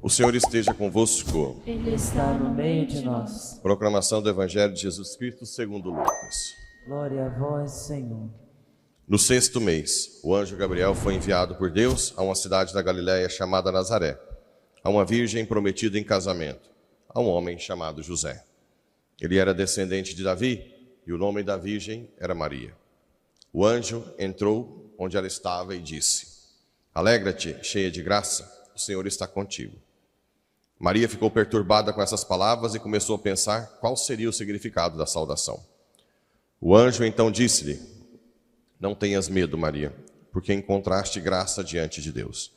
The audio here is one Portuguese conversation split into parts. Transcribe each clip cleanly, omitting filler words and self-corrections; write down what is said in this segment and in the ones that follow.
O Senhor esteja convosco. Ele está no meio de nós. Proclamação do Evangelho de Jesus Cristo segundo Lucas. Glória a vós, Senhor. No 6º mês, o anjo Gabriel foi enviado por Deus a uma cidade da Galiléia chamada Nazaré, a uma virgem prometida em casamento, a um homem chamado José. Ele era descendente de Davi e o nome da virgem era Maria. O anjo entrou onde ela estava e disse: Alegra-te, cheia de graça, o Senhor está contigo. Maria ficou perturbada com essas palavras e começou a pensar qual seria o significado da saudação. O anjo então disse-lhe: Não tenhas medo, Maria, porque encontraste graça diante de Deus.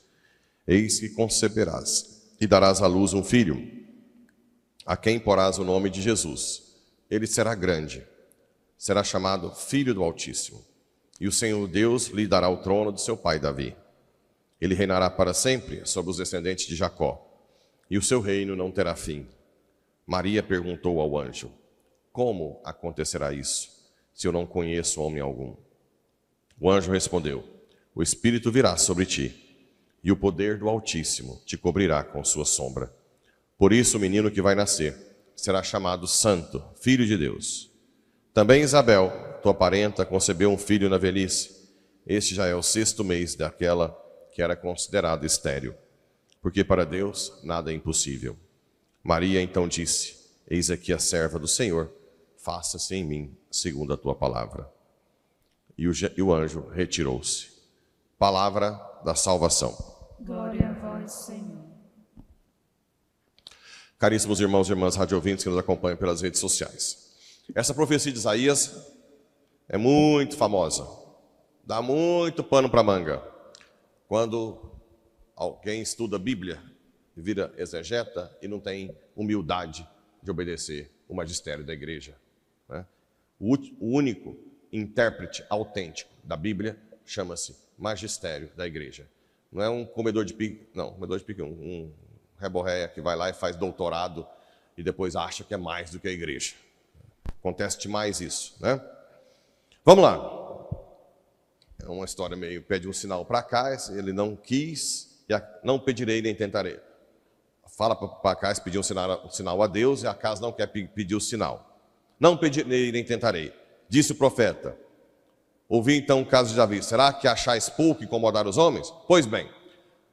Eis que conceberás e darás à luz um filho, a quem porás o nome de Jesus. Ele será grande, será chamado Filho do Altíssimo, e o Senhor Deus lhe dará o trono de seu pai Davi. Ele reinará para sempre sobre os descendentes de Jacó, e o seu reino não terá fim. Maria perguntou ao anjo: Como acontecerá isso, se eu não conheço homem algum? O anjo respondeu: O Espírito virá sobre ti, e o poder do Altíssimo te cobrirá com sua sombra. Por isso o menino que vai nascer será chamado Santo, Filho de Deus. Também Isabel, tua parenta, concebeu um filho na velhice. Este já é o 6º mês daquela que era considerada estéril, porque para Deus nada é impossível. Maria então disse: Eis aqui a serva do Senhor, faça-se em mim segundo a tua palavra. E o anjo retirou-se. Palavra da salvação. Glória a vós, Senhor. Caríssimos irmãos e irmãs radiovintes que nos acompanham pelas redes sociais. Essa profecia de Isaías é muito famosa. Dá muito pano para manga. Quando alguém estuda a Bíblia e vira exegeta e não tem humildade de obedecer o magistério da igreja, né? O único intérprete autêntico da Bíblia chama-se magistério da igreja. Não é um comedor de pique, não, comedor de pique, um reborréia que vai lá e faz doutorado e depois acha que é mais do que a igreja. Acontece demais isso, né? Vamos lá. É uma história meio, pede um sinal para cá, ele não quis, não pedirei nem tentarei. Fala para Acais pedir um sinal a Deus e Acais não quer pedir o sinal. Não pedirei nem tentarei. Disse o profeta: ouvi então o caso de Davi: será que achais pouco incomodar os homens? Pois bem,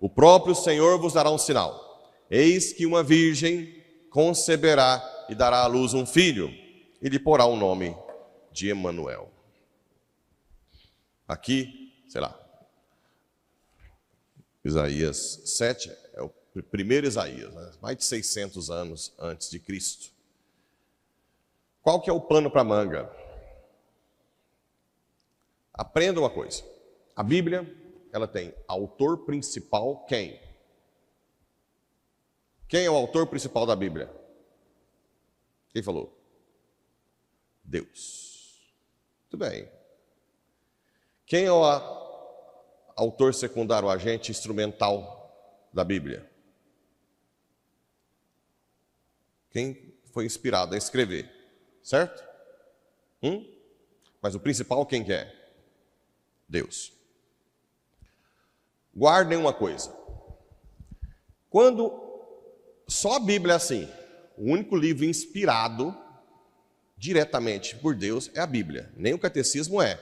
o próprio Senhor vos dará um sinal. Eis que uma virgem conceberá e dará à luz um filho, e lhe porá o nome de Emanuel. Aqui, sei lá, Isaías 7 é o primeiro Isaías, né? Mais de 600 anos antes de Cristo. Qual que é o pano para manga? Aprenda uma coisa. A Bíblia, ela tem autor principal quem? Quem é o autor principal da Bíblia? Quem falou? Deus. Muito bem. Quem é o autor secundário, o agente instrumental da Bíblia? Quem foi inspirado a escrever, certo? Mas o principal quem que é? Deus. Guardem uma coisa. Quando só a Bíblia é assim, o único livro inspirado diretamente por Deus é a Bíblia. Nem o catecismo é.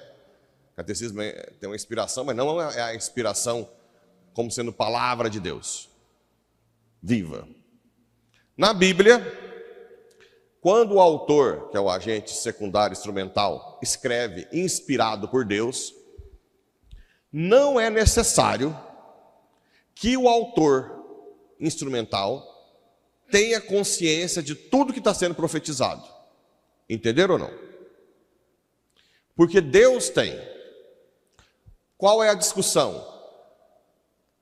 O catecismo tem uma inspiração, mas não é a inspiração como sendo palavra de Deus viva. Na Bíblia, quando o autor, que é o agente secundário instrumental, escreve inspirado por Deus, não é necessário que o autor instrumental tenha consciência de tudo que está sendo profetizado. Entenderam ou não? Porque Deus tem. Qual é a discussão?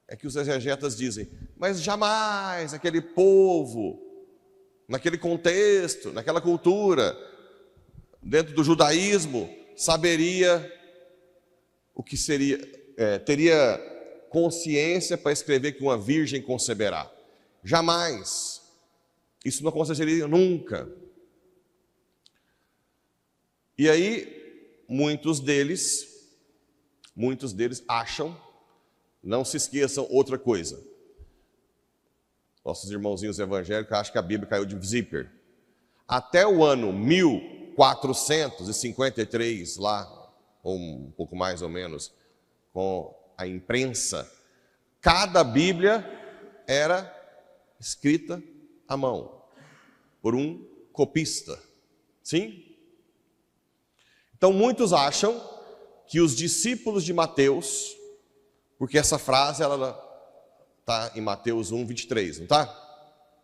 É que os exegetas dizem: mas jamais aquele povo, naquele contexto, naquela cultura, dentro do judaísmo, saberia o que seria, teria consciência para escrever que uma virgem conceberá. Jamais. Isso não aconteceria nunca. E aí, muitos deles acham, não se esqueçam outra coisa. Nossos irmãozinhos evangélicos acham que a Bíblia caiu de zíper. Até o ano 1453, lá, ou um pouco mais ou menos, com a imprensa, cada Bíblia era escrita à mão, por um copista. Sim? Então, muitos acham que os discípulos de Mateus, porque essa frase ela está em Mateus 1, 23, não está?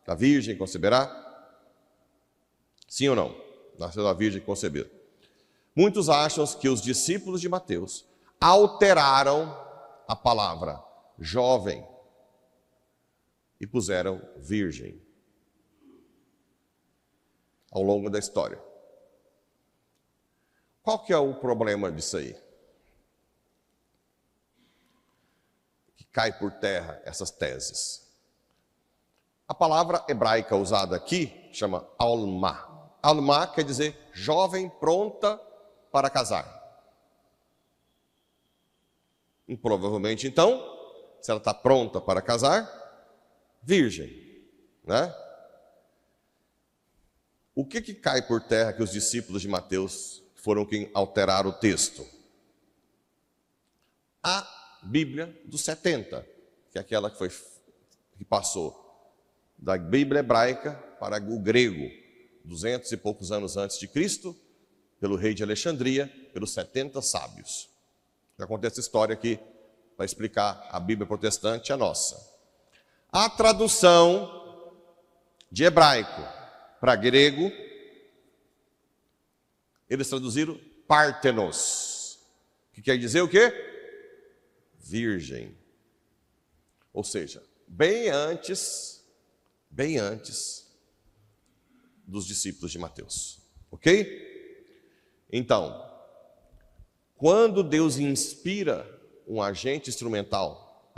A virgem conceberá? Sim ou não? Nasceu da virgem concebida. Muitos acham que os discípulos de Mateus alteraram a palavra jovem e puseram virgem ao longo da história. Qual que é o problema disso aí? Que cai por terra essas teses. A palavra hebraica usada aqui chama alma. Alma quer dizer jovem pronta para casar. E provavelmente, então, se ela está pronta para casar, virgem, né? O que cai por terra que os discípulos de Mateus foram quem alteraram o texto? A Bíblia dos 70, que é aquela que passou da Bíblia hebraica para o grego, 200 e poucos anos antes de Cristo, pelo rei de Alexandria, pelos 70 sábios. Já contei essa história aqui para explicar a Bíblia protestante, a nossa. A tradução de hebraico para grego, eles traduziram Parthenos, que quer dizer o quê? Virgem. Ou seja, bem antes dos discípulos de Mateus. Ok? Então, quando Deus inspira um agente instrumental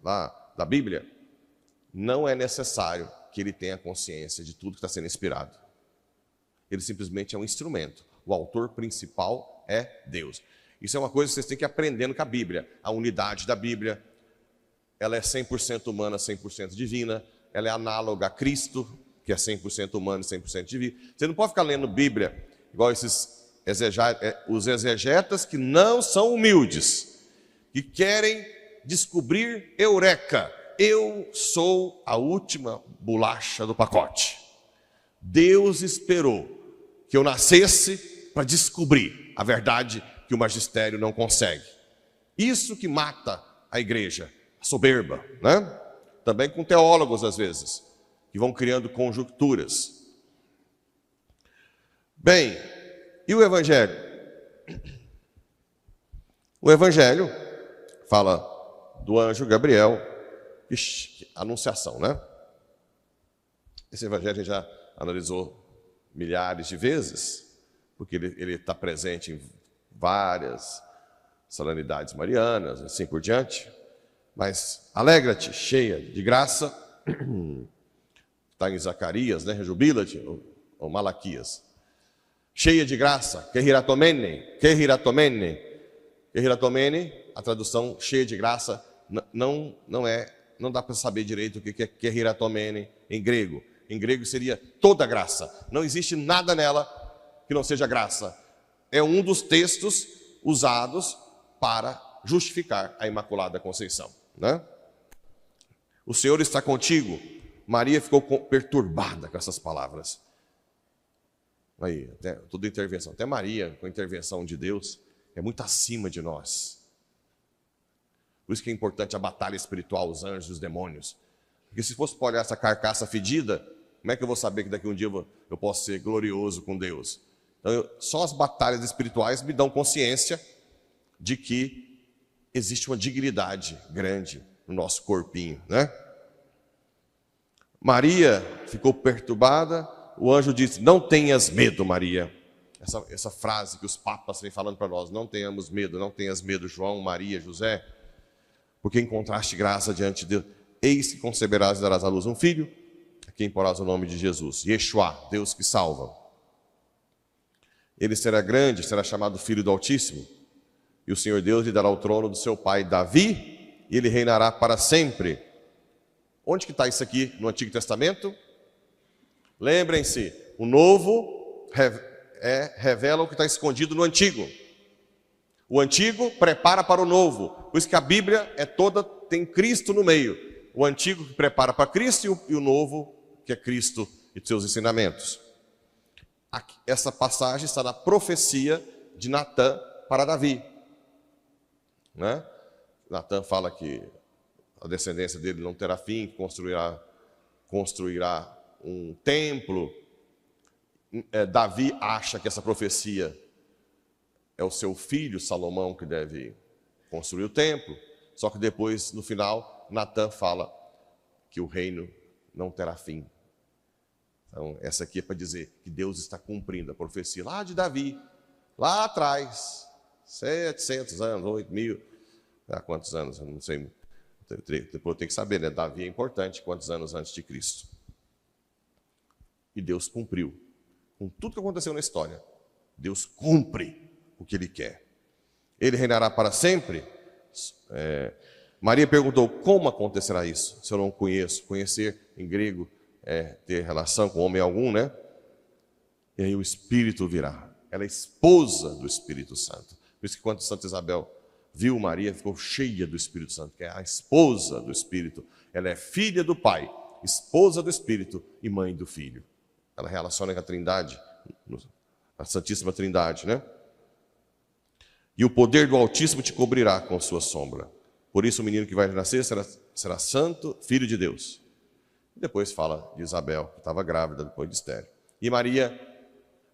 lá da Bíblia, não é necessário que ele tenha consciência de tudo que está sendo inspirado. Ele simplesmente é um instrumento. O autor principal é Deus. Isso é uma coisa que vocês têm que aprender com a Bíblia. A unidade da Bíblia, ela é 100% humana, 100% divina. Ela é análoga a Cristo, que é 100% humano e 100% divino. Você não pode ficar lendo Bíblia igual os exegetas que não são humildes, que querem descobrir eureka. Eu sou a última bolacha do pacote. Deus esperou que eu nascesse para descobrir a verdade que o magistério não consegue. Isso que mata a igreja, a soberba, né? Também com teólogos às vezes, que vão criando conjunturas. Bem, e o Evangelho? O Evangelho fala do anjo Gabriel, anunciação, né? Esse Evangelho a gente já analisou milhares de vezes, porque ele está presente em várias solenidades marianas, assim por diante. Mas alegra-te, cheia de graça, está em Zacarias, né? Rejubila-te, ou Malaquias. Cheia de graça, Kehiratomene, a tradução cheia de graça, não dá para saber direito o que é Kehiratomene em grego. Em grego seria toda graça. Não existe nada nela que não seja graça. É um dos textos usados para justificar a Imaculada Conceição, né? O Senhor está contigo. Maria ficou perturbada com essas palavras. Aí, toda intervenção, até Maria, com a intervenção de Deus, é muito acima de nós. Por isso que é importante a batalha espiritual, os anjos e os demônios. Porque se fosse para olhar essa carcaça fedida, como é que eu vou saber que daqui a um dia eu posso ser glorioso com Deus? Então, só as batalhas espirituais me dão consciência de que existe uma dignidade grande no nosso corpinho, né? Maria ficou perturbada, o anjo disse, não tenhas medo, Maria. Essa frase que os papas vêm falando para nós, não tenhamos medo, não tenhas medo, João, Maria, José, porque encontraste graça diante de Deus. Eis que conceberás e darás à luz um filho, quem porás o nome de Jesus. Yeshua, Deus que salva. Ele será grande, será chamado Filho do Altíssimo. E o Senhor Deus lhe dará o trono do seu pai Davi, e ele reinará para sempre. Onde que está isso aqui no Antigo Testamento? Lembrem-se, o Novo revela o que está escondido no Antigo. O Antigo prepara para o Novo. Por isso que a Bíblia tem Cristo no meio. O Antigo que prepara para Cristo e o Novo que é Cristo e seus ensinamentos. Essa passagem está na profecia de Natã para Davi. Né? Natã fala que a descendência dele não terá fim, que construirá um templo. Davi acha que essa profecia é o seu filho Salomão que deve construir o templo. Só que depois, no final, Natã fala que o reino não terá fim. Então, essa aqui é para dizer que Deus está cumprindo a profecia lá de Davi, lá atrás, 700 anos, 8.000, quantos anos, eu não sei, depois eu tenho que saber, né? Davi é importante, quantos anos antes de Cristo. E Deus cumpriu, com tudo que aconteceu na história, Deus cumpre o que Ele quer. Ele reinará para sempre? Maria perguntou, como acontecerá isso? Se eu não conheço, conhecer em grego é ter relação com homem algum, né? E aí o Espírito virá. Ela é esposa do Espírito Santo. Por isso que quando Santa Isabel viu Maria, ficou cheia do Espírito Santo, que é a esposa do Espírito. Ela é filha do Pai, esposa do Espírito e mãe do Filho. Ela relaciona com a Trindade, a Santíssima Trindade, né? E o poder do Altíssimo te cobrirá com sua sombra. Por isso o menino que vai nascer será santo, filho de Deus. E depois fala de Isabel, que estava grávida depois de estéril. E Maria,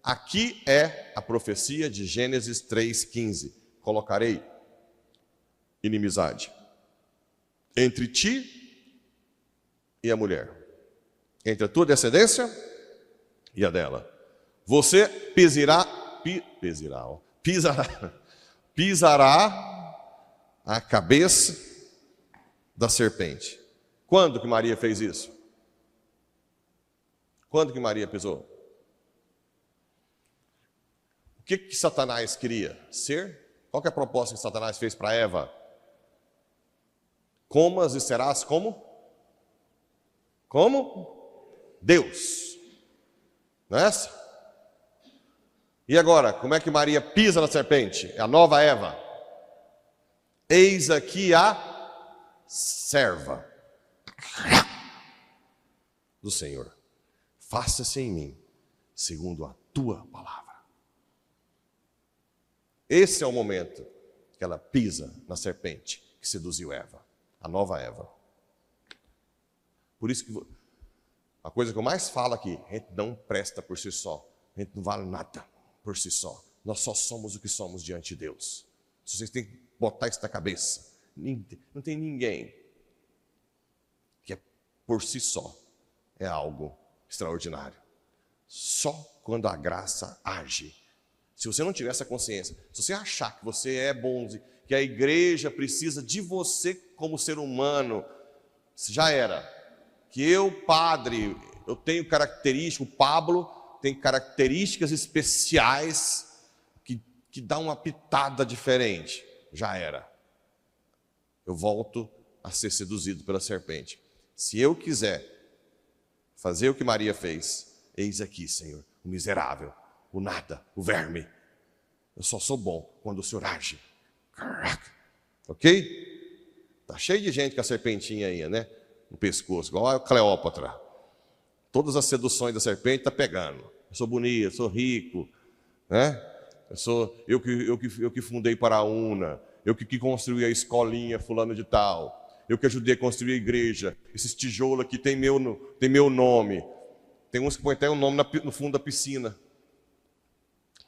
aqui é a profecia de Gênesis 3,15. Colocarei inimizade entre ti e a mulher, entre a tua descendência e a dela. Você pisará a cabeça da serpente. Quando que Maria fez isso? Quando que Maria pisou? O que Satanás queria ser? Qual que é a proposta que Satanás fez para Eva? Comas e serás como? Como? Deus. Não é essa? E agora, como é que Maria pisa na serpente? É a nova Eva. Eis aqui a serva do Senhor. Faça-se em mim, segundo a tua palavra. Esse é o momento que ela pisa na serpente que seduziu Eva, a nova Eva. Por isso que a coisa que eu mais falo aqui, a gente não presta por si só, a gente não vale nada por si só. Nós só somos o que somos diante de Deus. Vocês têm que botar isso na cabeça. Não tem ninguém que por si só é algo extraordinário. Só quando a graça age. Se você não tiver essa consciência, se você achar que você é bom, que a igreja precisa de você como ser humano, já era. Que eu, padre, eu tenho características, o Pablo tem características especiais que dá uma pitada diferente. Já era. Eu volto a ser seduzido pela serpente. Se eu quiser fazer o que Maria fez, eis aqui, Senhor, o miserável, o nada, o verme. Eu só sou bom quando o Senhor age. Ok? Tá cheio de gente com a serpentinha aí, né? No pescoço, igual a Cleópatra. Todas as seduções da serpente tá pegando. Eu sou bonito, eu sou rico, né? Eu que fundei Paraúna, eu que construí a escolinha fulano de tal, eu que ajudei a construir a igreja. Esses tijolos aqui tem meu nome. Tem uns que põem até o nome no fundo da piscina.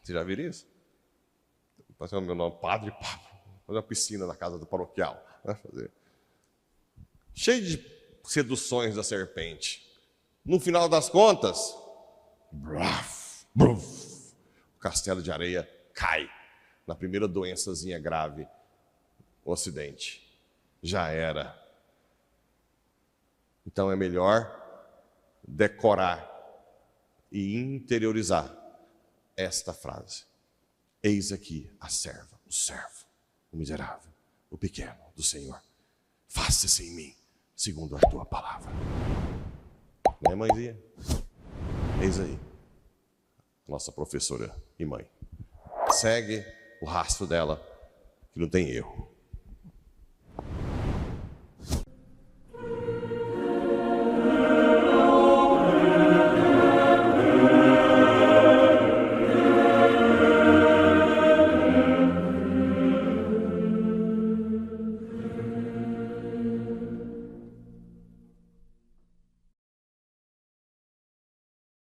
Você já viram isso? Pode ser o meu nome, Padre Pablo. Fazer uma piscina na casa do paroquial. Né? Cheio de seduções da serpente. No final das contas, o castelo de areia cai na primeira doençazinha grave, o Ocidente. Já era. Então é melhor decorar e interiorizar esta frase: eis aqui a serva, o servo, o miserável, o pequeno do Senhor. Faça-se em mim segundo a tua palavra. Não é, mãezinha? Eis aí, nossa professora e mãe. Segue o rastro dela, que não tem erro.